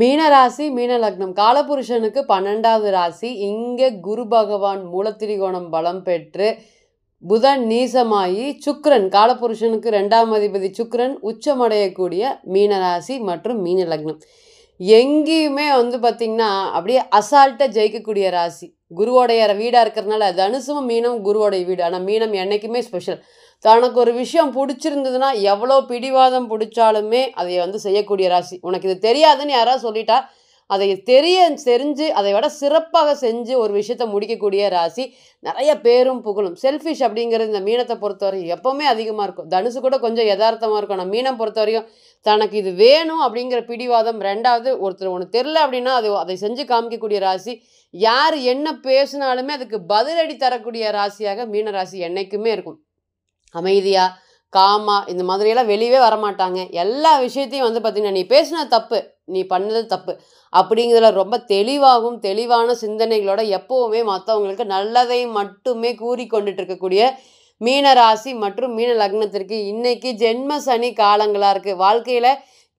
மீன ராசி, மீன லக்னம். காலபுருஷனுக்கு 12வது ராசி. இங்கே குரு பகவான் மூலத்திரிகோணம் பலம் பெற்று புதன் நீசமாகி சுக்கிரன் காலபுருஷனுக்கு 2ஆம் அதிபதி சுக்கிரன் உச்சமடையக்கூடிய மீன ராசி மற்றும் மீன லக்னம். எங்கேயுமே பார்த்திங்கன்னா அப்படியே அசால்ட்டாக ஜெயிக்கக்கூடிய ராசி. குருவோடைய வீடாக இருக்கிறதுனால தனுசும் மீனம் குருவோடைய வீடு. ஆனால் மீனம் என்றைக்குமே ஸ்பெஷல். தனக்கு ஒரு விஷயம் பிடிச்சிருந்ததுன்னா எவ்வளோ பிடிவாதம் பிடிச்சாலுமே அதை செய்யக்கூடிய ராசி. உனக்கு இது தெரியாதுன்னு யாராவது சொல்லிட்டா அதை தெரிஞ்சு அதை விட சிறப்பாக செஞ்சு ஒரு விஷயத்தை முடிக்கக்கூடிய ராசி. நிறைய பேரும் புகழும். செல்ஃபிஷ் அப்படிங்கிறது இந்த மீனத்தை பொறுத்தவரைக்கும் எப்போவுமே அதிகமாக இருக்கும். தனுசு கூட கொஞ்சம் யதார்த்தமாக இருக்கும். ஆனால் மீனம் பொறுத்த வரைக்கும் தனக்கு இது வேணும் அப்படிங்கிற பிடிவாதம். ரெண்டாவது, ஒருத்தர் ஒன்று தெரில அப்படின்னா அதை செஞ்சு காமிக்கக்கூடிய ராசி. யார் என்ன பேசினாலுமே அதுக்கு பதிலடி தரக்கூடிய ராசியாக மீன ராசி என்றைக்குமே இருக்கும். அமைதியாக காமா இந்த மாதிரியெல்லாம் வெளியே வரமாட்டாங்க. எல்லா விஷயத்தையும் பார்த்திங்கன்னா நீ பேசினது தப்பு, நீ பண்ணது தப்பு அப்படிங்கிறதுல ரொம்ப தெளிவான சிந்தனைகளோட எப்போவுமே மற்றவங்களுக்கு நல்லதை மட்டுமே கூறி கொண்டுட்டு இருக்கக்கூடிய மீன ராசி மற்றும் மீன லக்னத்திற்கு இன்றைக்கி ஜென்ம சனி காலங்களாக இருக்குது. வாழ்க்கையில்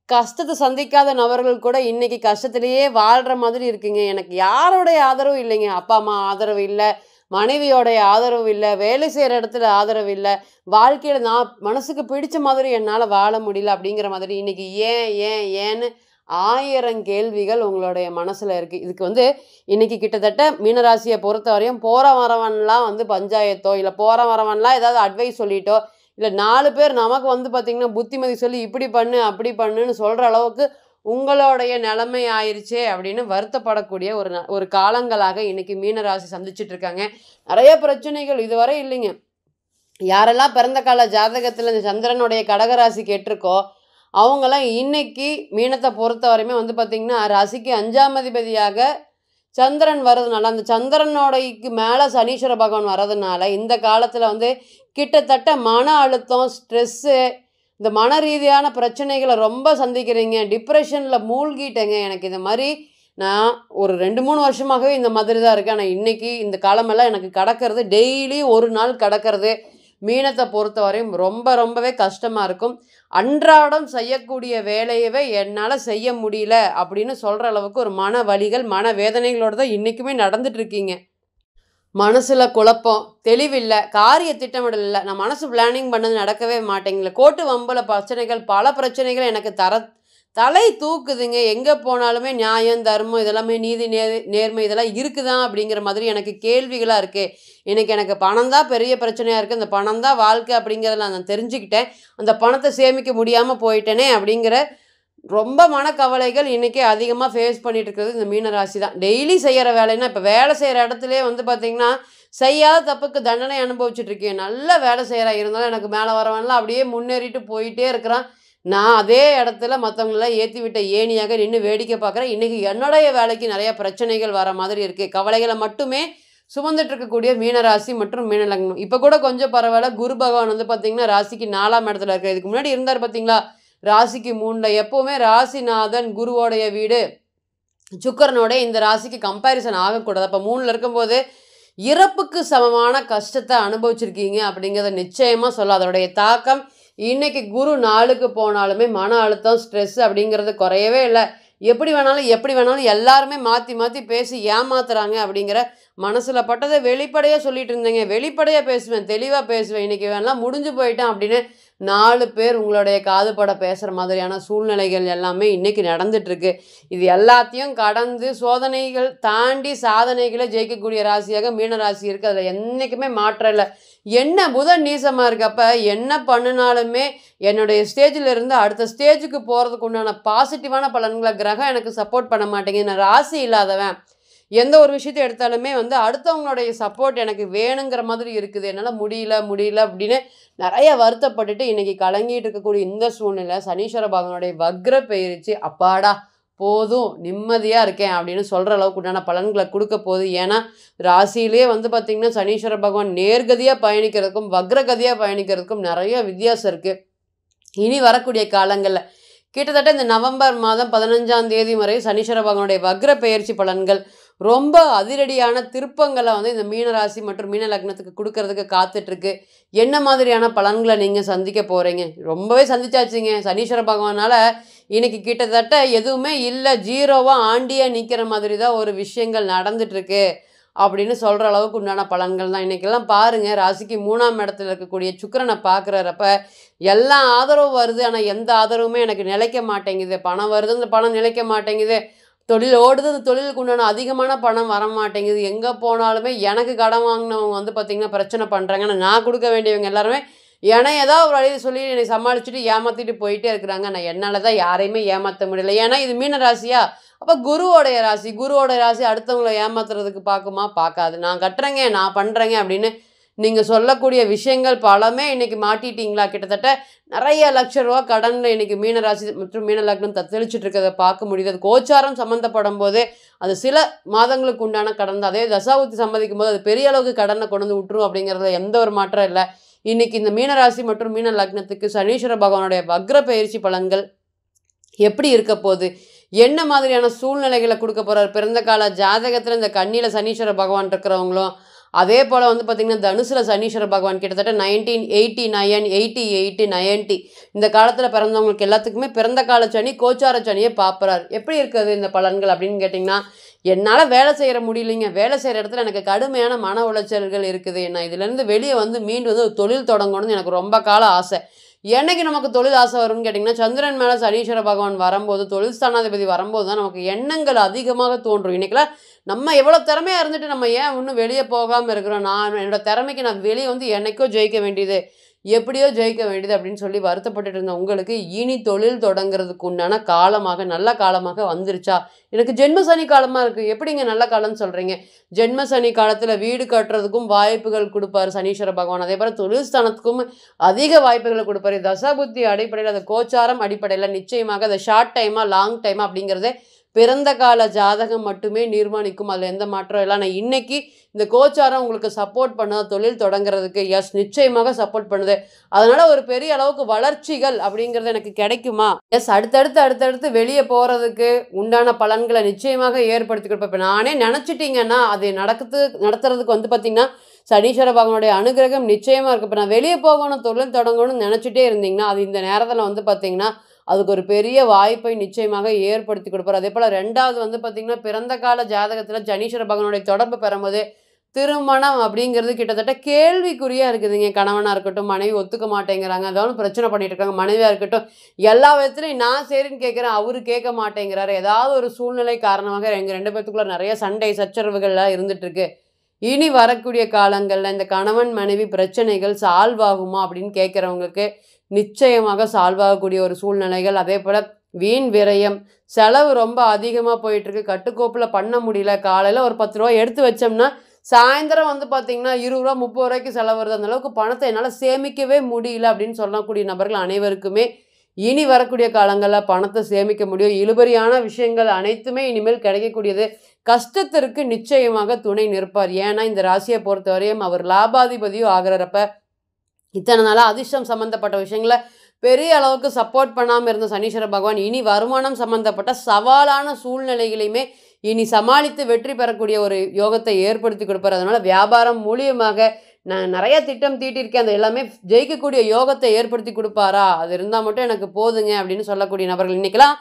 கஷ்டத்தை சந்திக்காத நபர்கள் கூட இன்றைக்கி கஷ்டத்திலேயே வாழ்கிற மாதிரி இருக்குங்க. எனக்கு யாரோடைய ஆதரவும் இல்லைங்க. அப்பா அம்மா ஆதரவு இல்லை, மனைவியோடைய ஆதரவு இல்லை, வேலை செய்கிற இடத்துல ஆதரவு இல்லை, வாழ்க்கையில் நான் மனசுக்கு பிடிச்ச மாதிரி என்னால் வாழ முடியல அப்படிங்கிற மாதிரி இன்றைக்கி ஏன்னு 1000 கேள்விகள் உங்களுடைய மனசில் இருக்குது. இதுக்கு இன்றைக்கி கிட்டத்தட்ட மீனராசியை பொறுத்த வரையும் போகிற வரவன்லாம் பஞ்சாயத்தோ இல்லை போகிற வரவன்லாம் ஏதாவது அட்வைஸ் சொல்லிட்டோ இல்லை 4 பேர் நமக்கு பார்த்திங்கன்னா புத்திமதி சொல்லி இப்படி பண்ணு அப்படி பண்ணுன்னு சொல்கிற அளவுக்கு உங்களுடைய நிலைமை ஆயிடுச்சே அப்படின்னு வருத்தப்படக்கூடிய ஒரு காலங்களாக இன்றைக்கி மீனராசி சந்திச்சுட்டு இருக்காங்க. நிறைய பிரச்சனைகள் இதுவரை இல்லைங்க. யாரெல்லாம் பிறந்த கால ஜாதகத்தில் இந்த சந்திரனுடைய கடகராசி கேட்டிருக்கோ அவங்களாம் இன்றைக்கி மீனத்தை பொறுத்த வரையுமே பார்த்திங்கன்னா ராசிக்கு 5ஆம் அதிபதியாக சந்திரன் வர்றதுனால அந்த சந்திரனோடைக்கு மேலே சனீஸ்வர பகவான் வர்றதுனால இந்த காலத்தில் கிட்டத்தட்ட மன அழுத்தம், ஸ்ட்ரெஸ்ஸு, இந்த மன ரீதியான பிரச்சனைகளை ரொம்ப சந்திக்கிறீங்க. டிப்ரெஷனில் மூழ்கிட்டேங்க. எனக்கு இந்த மாதிரி நான் ஒரு 2-3 வருஷமாகவே இந்த மாதிரி தான் இருக்கேன். ஆனால் இன்றைக்கி இந்த காலமெல்லாம் எனக்கு கடக்கிறது டெய்லி ஒரு நாள் கடக்கிறது மீனத்தை பொறுத்த வரையும் ரொம்பவே கஷ்டமாக இருக்கும். அன்றாடம் செய்யக்கூடிய வேலையவே என்னால் செய்ய முடியல அப்படின்னு சொல்கிற அளவுக்கு ஒரு மன வலிகள், மன வேதனைகளோடு தான் இன்றைக்குமே நடந்துட்டுருக்கீங்க. மனசில் குழப்பம், தெளிவில்லை, காரிய திட்டமிடல் இல்லை, நான் மனசு பிளானிங் பண்ணது நடக்கவே மாட்டேங்கல, கோட்டு வம்பில் பிரச்சனைகள், பல பிரச்சனைகள் எனக்கு தலை தூக்குதுங்க. எங்கே போனாலுமே நியாயம், தர்மம் இதெல்லாமே நீதி நேர்மை இதெல்லாம் இருக்குதான் அப்படிங்கிற மாதிரி எனக்கு கேள்விகளாக இருக்குது. எனக்கு பணம் தான் பெரிய பிரச்சனையாக இருக்குது. அந்த பணம் தான் வாழ்க்கை அப்படிங்கிறத நான் தெரிஞ்சுக்கிட்டேன். அந்த பணத்தை சேமிக்க முடியாமல் போயிட்டேனே அப்படிங்கிற ரொம்ப மனக்கவலைகள் இன்றைக்கி அதிகமாக ஃபேஸ் பண்ணிகிட்டு இருக்கிறது இந்த மீனராசி தான். டெய்லி செய்கிற வேலைன்னா இப்போ வேலை செய்கிற இடத்துலே பார்த்திங்கன்னா செய்யாத தப்புக்கு தண்டனை அனுபவிச்சுட்ருக்கேன். நல்ல வேலை செய்கிறா இருந்தாலும் எனக்கு மேலே வரவன்லாம் அப்படியே முன்னேறிட்டு போயிட்டே இருக்கிறான். நான் அதே இடத்துல மற்றவங்களெல்லாம் ஏற்றி விட்ட ஏணியாக நின்று வேடிக்கை பார்க்குறேன். இன்றைக்கி என்னுடைய வேலைக்கு நிறையா பிரச்சனைகள் வர மாதிரி இருக்குது. கவலைகளை மட்டுமே சுமந்துட்டு இருக்கக்கூடிய மீனராசி மற்றும் மீன லக்னம். இப்போ கூட கொஞ்சம் பரவாயில்ல. குரு பகவான் பார்த்திங்கன்னா ராசிக்கு 4ஆம் இடத்துல இருக்குது. இதுக்கு முன்னாடி இருந்தார் பார்த்திங்களா ராசிக்கு 3ல். எப்போவுமே ராசிநாதன் குருவோடைய வீடு சுக்கரனோட இந்த ராசிக்கு கம்பேரிசன் ஆகக்கூடாது. அப்போ 3ல் இருக்கும்போது இறப்புக்கு சமமான கஷ்டத்தை அனுபவிச்சிருக்கீங்க அப்படிங்கிறத நிச்சயமாக சொல்ல. அதோடைய தாக்கம் இன்றைக்கி குரு 4க்கு போனாலுமே மன அழுத்தம், ஸ்ட்ரெஸ் அப்படிங்கிறது குறையவே இல்லை. எப்படி வேணாலும் எல்லாருமே மாற்றி பேசி ஏமாத்துறாங்க அப்படிங்கிற மனசில் பட்டதை வெளிப்படையாக சொல்லிட்டு இருந்தேங்க. வெளிப்படையாக பேசுவேன், தெளிவாக பேசுவேன். இன்றைக்கி வேணாம் முடிஞ்சு போயிட்டேன் அப்படின்னு 4 பேர் உங்களுடைய காதுபட பேசுகிற மாதிரியான சூழ்நிலைகள் எல்லாமே இன்றைக்கி நடந்துகிட்ருக்கு. இது எல்லாத்தையும் கடந்து சோதனைகள் தாண்டி சாதனைகளை ஜெயிக்கக்கூடிய ராசியாக மீனராசி இருக்குது. அதில் என்றைக்குமே மாற்றம் இல்லை. என்ன புதன் நீசமாக இருக்கப்ப என்ன பண்ணினாலுமே என்னுடைய ஸ்டேஜில் இருந்து அடுத்த ஸ்டேஜுக்கு போகிறதுக்கு உண்டான பாசிட்டிவான பலன்களை கிரகம் எனக்கு சப்போர்ட் பண்ண மாட்டேங்குது. நான் ராசி இல்லாதவன். எந்த ஒரு விஷயத்தை எடுத்தாலுமே அடுத்தவங்களுடைய சப்போர்ட் எனக்கு வேணுங்கிற மாதிரி இருக்குது. என்னால் முடியல அப்படின்னு நிறைய வருத்தப்பட்டுட்டு இன்றைக்கி கலங்கிட்டு இருக்கக்கூடிய இந்த சூழ்நிலை சனீஸ்வர பகவானுடைய வக்ர பெயர்ச்சி அப்பாடா போதும் நிம்மதியாக இருக்கேன் அப்படின்னு சொல்கிற அளவுக்கு உண்டான பலன்களை கொடுக்க போகுது. ஏன்னா ராசியிலே பார்த்திங்கன்னா சனீஸ்வர பகவான் நேர்கதியாக பயணிக்கிறதுக்கும் வக்ரகதியாக பயணிக்கிறதுக்கும் நிறைய வித்தியாசம் இருக்குது. இனி வரக்கூடிய காலங்களில் கிட்டத்தட்ட இந்த நவம்பர் மாதம் 15ஆம் தேதி வரை சனீஸ்வர பகவானுடைய வக்ர பெயர்ச்சி பலன்கள் ரொம்ப அதிரடியான திருப்பங்களை இந்த மீனராசி மற்றும் மீன லக்னத்துக்கு கொடுக்கறதுக்கு காத்துட்ருக்கு. என்ன மாதிரியான பலன்களை நீங்கள் சந்திக்க போகிறீங்க? ரொம்பவே சந்திச்சாச்சுங்க. சனீஸ்வர பகவானால் இன்னைக்கு கிட்டத்தட்ட எதுவுமே இல்லை, ஜீரோவாக ஆண்டியாக நிற்கிற மாதிரி தான் ஒரு விஷயங்கள் நடந்துட்டுருக்கு அப்படின்னு சொல்கிற அளவுக்கு உண்டான பலன்கள் தான். இன்றைக்கெல்லாம் பாருங்கள், ராசிக்கு 3ஆம் இடத்துல இருக்கக்கூடிய சுக்கிரனை பார்க்குறப்ப எல்லா ஆதரவும் வருது, ஆனால் எந்த ஆதரவுமே எனக்கு நிலைக்க மாட்டேங்குது. பணம் வருது, அந்த பணம் நிலைக்க மாட்டேங்குது. தொழில் ஓடுது, அந்த தொழிலுக்கு உண்டான அதிகமான பணம் வர மாட்டேங்குது. எங்கே போனாலுமே எனக்கு கடன் வாங்கினவங்க வந்து பார்த்திங்கன்னா பிரச்சனை பண்ணுறாங்க. ஆனால் நான் கொடுக்க வேண்டியவங்க எல்லாருமே ஏதாவது ஒரு வழியில் சொல்லி என்னை சமாளிச்சுட்டு ஏமாற்றிட்டு போயிட்டே இருக்கிறாங்க. நான் என்னால் தான் யாரையுமே ஏமாற்ற முடியல. ஏன்னா இது மீன ராசியா, அப்போ குருவோடைய ராசி. குருவோட ராசி அடுத்தவங்களை ஏமாத்துறதுக்கு பார்க்குமா? பார்க்காது. நான் கட்டுறேங்க, நான் பண்ணுறேங்க அப்படின்னு நீங்கள் சொல்லக்கூடிய விஷயங்கள் பலமே இன்றைக்கி மாட்டிட்டீங்களா? கிட்டத்தட்ட நிறைய லட்ச ரூபா கடனில் இன்றைக்கி மீன ராசி மற்றும் மீன லக்னம் தத்தளிச்சுட்டு இருக்கிறத பார்க்க முடியுது. அது கோச்சாரம் சம்மந்தப்படும் போது அது சில மாதங்களுக்கு உண்டான கடன் தான். அதே தசாபுத்தி சம்மதிக்கும் போது அது பெரிய அளவுக்கு கடனை கொண்டு வந்து விட்டுரும் அப்படிங்கிறதுல எந்த ஒரு மாற்றம் இல்லை. இன்றைக்கி இந்த மீனராசி மற்றும் மீன லக்னத்துக்கு சனீஸ்வர பகவானுடைய வக்ர பயிற்சி பலன்கள் எப்படி இருக்க போகுது, என்ன மாதிரியான சூழ்நிலைகளை கொடுக்க போகிறார், பிறந்த கால ஜாதகத்தில் இந்த கன்னியில் சனீஸ்வர பகவான் இருக்கிறவங்களும், அதே போல் வந்து பார்த்திங்கன்னா தனுசில் சனீஸ்வர பகவான் கிட்டத்தட்ட 1989, 88, 90 இந்த காலத்தில் பிறந்தவங்களுக்கு எல்லாத்துக்குமே பிறந்த கால சனி கோச்சார சனியை பார்ப்பறார். எப்படி இருக்குது இந்த பலன்கள் அப்படின்னு கேட்டிங்கன்னா, என்னால் வேலை செய்கிற முடியலைங்க, வேலை செய்கிற இடத்துல எனக்கு கடுமையான மன உளைச்சல்கள் இருக்குது, நான் இதிலேருந்து வெளியே வந்து மீண்டு வந்து ஒரு தொழில் தொடங்கணும்னு எனக்கு ரொம்ப கால ஆசை. என்னைக்கு நமக்கு தொழில் ஆசை வரும்னு கேட்டிங்கன்னா, சந்திரன் மேலே சனீஸ்வர பகவான் வரும்போது, தொழில் ஸ்தானாதிபதி வரும்போது தான் நமக்கு எண்ணங்கள் அதிகமாக தோன்றும். இன்றைக்கெல்லாம் நம்ம எவ்வளோ திறமையாக இருந்துட்டு நம்ம ஏன் இன்னும் வெளியே போகாமல் இருக்கிறோம்? நான் என்னோடய திறமைக்கு நான் வெளியே வந்து என்னைக்கோ ஜெயிக்க வேண்டியது, எப்படியோ ஜெயிக்க வேண்டியது அப்படின்னு சொல்லி வருத்தப்பட்டுட்டு இருந்த உங்களுக்கு இனி தொழில் தொடங்குறதுக்கு உண்டான காலமாக, நல்ல காலமாக வந்துருச்சா? எனக்கு ஜென்ம சனி காலமாக இருக்குது, எப்படிங்க நல்ல காலம்னு சொல்கிறீங்க? ஜென்ம சனி காலத்தில் வீடு கட்டுறதுக்கும் வாய்ப்புகள் கொடுப்பார் சனீஸ்வர பகவான். அதே போல் தொழில் ஸ்தானத்துக்கும் அதிக வாய்ப்புகளை கொடுப்பார். தசாபுத்தி அடிப்படையில், அந்த கோச்சாரம் அடிப்படையில் நிச்சயமாக அதை ஷார்ட் டைமாக லாங் டைமாக அப்படிங்கிறதே பிறந்த கால ஜாதகம் மட்டுமே நிர்மாணிக்கும். அதில் எந்த மாற்றம் இல்லை. ஆனால் இன்றைக்கி இந்த கோச்சாரம் உங்களுக்கு சப்போர்ட் பண்ணுது தொழில் தொடங்குறதுக்கு. எஸ், நிச்சயமாக சப்போர்ட் பண்ணுது. அதனால் ஒரு பெரிய அளவுக்கு வளர்ச்சிகள் அப்படிங்கிறது எனக்கு கிடைக்குமா? எஸ், அடுத்தடுத்து வெளியே போகிறதுக்கு உண்டான பலன்களை நிச்சயமாக ஏற்படுத்தி கொடுப்பேன். இப்போ நானே நினச்சிட்டிங்கன்னா அது நடத்துறதுக்கு வந்து பார்த்திங்கன்னா சனீஸ்வர பகவானுடைய அனுகிரகம் நிச்சயமாக இருக்குது. இப்போ நான் வெளியே போகணும், தொழில் தொடங்கணும்னு நினச்சிட்டே இருந்தீங்கன்னா அது இந்த நேரத்தில் வந்து பார்த்திங்கன்னா அதுக்கு ஒரு பெரிய வாய்ப்பை நிச்சயமாக ஏற்படுத்தி கொடுப்பார். அதே போல் 2வது வந்து பார்த்திங்கன்னா பிறந்த கால ஜாதகத்தில் சனீஸ்வர பகவானுடைய தொடர்பு பெறும்போது திருமணம் அப்படிங்கிறது கிட்டத்தட்ட கேள்விக்குறியாக இருக்குதுங்க. கணவனாக இருக்கட்டும், மனைவி ஒத்துக்க மாட்டேங்கிறாங்க, ஏதாவது பிரச்சனை பண்ணிட்டு இருக்காங்க. மனைவியாக இருக்கட்டும், எல்லா விதத்துலையும் நான் சரின்னு கேட்குறேன், அவரு கேட்க மாட்டேங்கிறாரு. ஏதாவது ஒரு சூழ்நிலை காரணமாக எங்கள் 2 பேத்துக்குள்ளே நிறைய சண்டை சச்சரவுகள்லாம் இருந்துகிட்ருக்கு. இனி வரக்கூடிய காலங்களில் இந்த கணவன் மனைவி பிரச்சனைகள் சால்வ் ஆகுமா அப்படின்னு கேட்குறவங்களுக்கு நிச்சயமாக சால்வ் ஆகக்கூடிய ஒரு சூழ்நிலைகள். அதே போல் வீண் விரயம், செலவு ரொம்ப அதிகமாக போயிட்டுருக்கு, கட்டுக்கோப்பில் பண்ண முடியல. காலையில் ஒரு 10 ரூபா எடுத்து வச்சோம்னா சாயந்தரம் வந்து பார்த்திங்கன்னா 20 ரூபா 30 ரூபாய்க்கு செலவு வருது. அந்தளவுக்கு பணத்தை என்னால் சேமிக்கவே முடியல அப்படின்னு சொல்லக்கூடிய நபர்கள் அனைவருக்குமே இனி வரக்கூடிய காலங்களில் பணத்தை சேமிக்க முடியும். இழுபறியான விஷயங்கள் அனைத்துமே இனிமேல் கிடைக்கக்கூடியது. கஷ்டத்திற்கு நிச்சயமாக துணை நிற்பார். ஏன்னா இந்த ராசியை பொறுத்தவரையும் அவர் லாபாதிபதியும் ஆகிறப்ப இத்தனை நாளாக அதிர்ஷ்டம் சம்மந்தப்பட்ட விஷயங்களை பெரிய அளவுக்கு சப்போர்ட் பண்ணாமல் இருந்த சனீஸ்வர பகவான் இனி வருமானம் சம்மந்தப்பட்ட சவாலான சூழ்நிலைகளையுமே இனி சமாளித்து வெற்றி பெறக்கூடிய ஒரு யோகத்தை ஏற்படுத்தி கொடுப்பார். அதனால் வியாபாரம் மூலியமாக நான் நிறைய திட்டம் தீட்டியிருக்கேன், அந்த எல்லாமே ஜெயிக்கக்கூடிய யோகத்தை ஏற்படுத்தி கொடுப்பாரா? அது இருந்தால் மட்டும் எனக்கு போதுங்க அப்படின்னு சொல்லக்கூடிய நபர்கள் இன்றைக்கெல்லாம்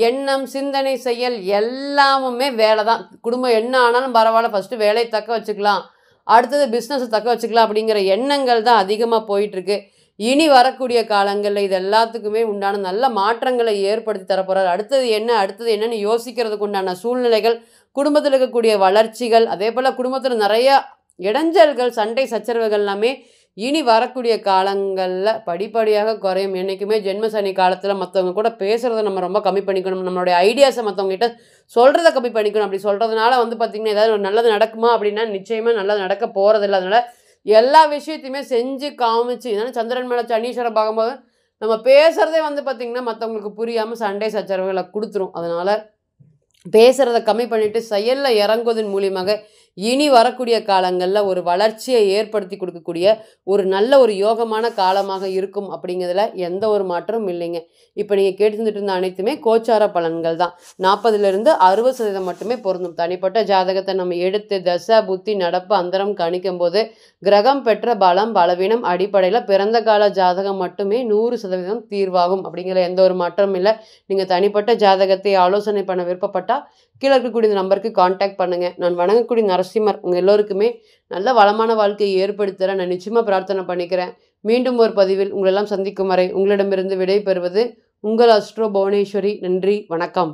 எண்ணம், சிந்தனை, செயல் எல்லாமுமே வேலை தான். குடும்பம் என்ன ஆனாலும் பரவாயில்ல, ஃபஸ்ட்டு வேலையை தக்க வச்சுக்கலாம், அடுத்தது பிஸ்னஸை தக்க வச்சுக்கலாம் அப்படிங்கிற எண்ணங்கள் தான் அதிகமாக போயிட்டுருக்கு. இனி வரக்கூடிய காலங்களில் இது எல்லாத்துக்குமே உண்டான நல்ல மாற்றங்களை ஏற்படுத்தி தரப்போகிறார். அடுத்தது என்னன்னு யோசிக்கிறதுக்கு உண்டான சூழ்நிலைகள், குடும்பத்தில் இருக்கக்கூடிய வளர்ச்சிகள், அதே போல் குடும்பத்தில் நிறைய இடைஞ்சல்கள், சண்டை சச்சரவுகள் எல்லாமே இனி வரக்கூடிய காலங்களில் படிப்படியாக குறையும். என்றைக்குமே ஜென்ம சனி காலத்தில் மற்றவங்க கூட பேசுகிறத நம்ம ரொம்ப கம்மி பண்ணிக்கணும். நம்மளுடைய ஐடியாஸை மற்றவங்ககிட்ட சொல்கிறத கம்மி பண்ணிக்கணும். அப்படி சொல்கிறதுனால வந்து பார்த்திங்கன்னா ஏதாவது ஒரு நல்லது நடக்குமா அப்படின்னா நிச்சயமாக நல்லது நடக்க போகிறதில்ல. அதனால் எல்லா விஷயத்தையுமே செஞ்சு காமிச்சு, ஏன்னா சந்திரன் மேலே சனீஸ்வரன் பார்க்கும்போது நம்ம பேசுகிறதே வந்து பார்த்திங்கன்னா மற்றவங்களுக்கு புரியாமல் சண்டை சச்சரவுகளை கொடுத்துரும். அதனால் பேசுகிறத கம்மி பண்ணிவிட்டு செயலில் இறங்குவதன் மூலியமாக இனி வரக்கூடிய காலங்களில் ஒரு வளர்ச்சியை ஏற்படுத்தி கொடுக்கக்கூடிய ஒரு நல்ல ஒரு யோகமான காலமாக இருக்கும் அப்படிங்கிறதுல எந்த ஒரு மாற்றமும் இல்லைங்க. இப்போ நீங்கள் கேட்டுருந்துட்டு இருந்த அனைத்துமே கோச்சார பலன்கள் தான். 40லிருந்து 60% மட்டுமே பொருந்தும். தனிப்பட்ட ஜாதகத்தை நம்ம எடுத்து தசை புத்தி நடப்பு அந்தரம் கணிக்கும் போது கிரகம் பெற்ற பலம் பலவீனம் அடிப்படையில் பிறந்த கால ஜாதகம் மட்டுமே 100% தீர்வாகும் அப்படிங்கிற எந்த ஒரு மாற்றமும் இல்லை. நீங்கள் தனிப்பட்ட ஜாதகத்தை ஆலோசனை பண்ண விருப்பப்பட்டால் கீழே இருக்கக்கூடிய இந்த நம்பருக்கு காண்டாக்ட் பண்ணுங்கள். நான் வணங்கக்கூடிய நரசிம்மர் உங்கள் எல்லோருக்குமே நல்ல வளமான வாழ்க்கையை ஏற்படுத்த நான் நிச்சயமாக பிரார்த்தனை பண்ணிக்கிறேன். மீண்டும் ஒரு பதிவில் உங்களெல்லாம் சந்திக்கும் வரை உங்களிடமிருந்து விடை பெறுவது உங்கள் அஸ்ட்ரோ புவனேஸ்வரி. நன்றி, வணக்கம்.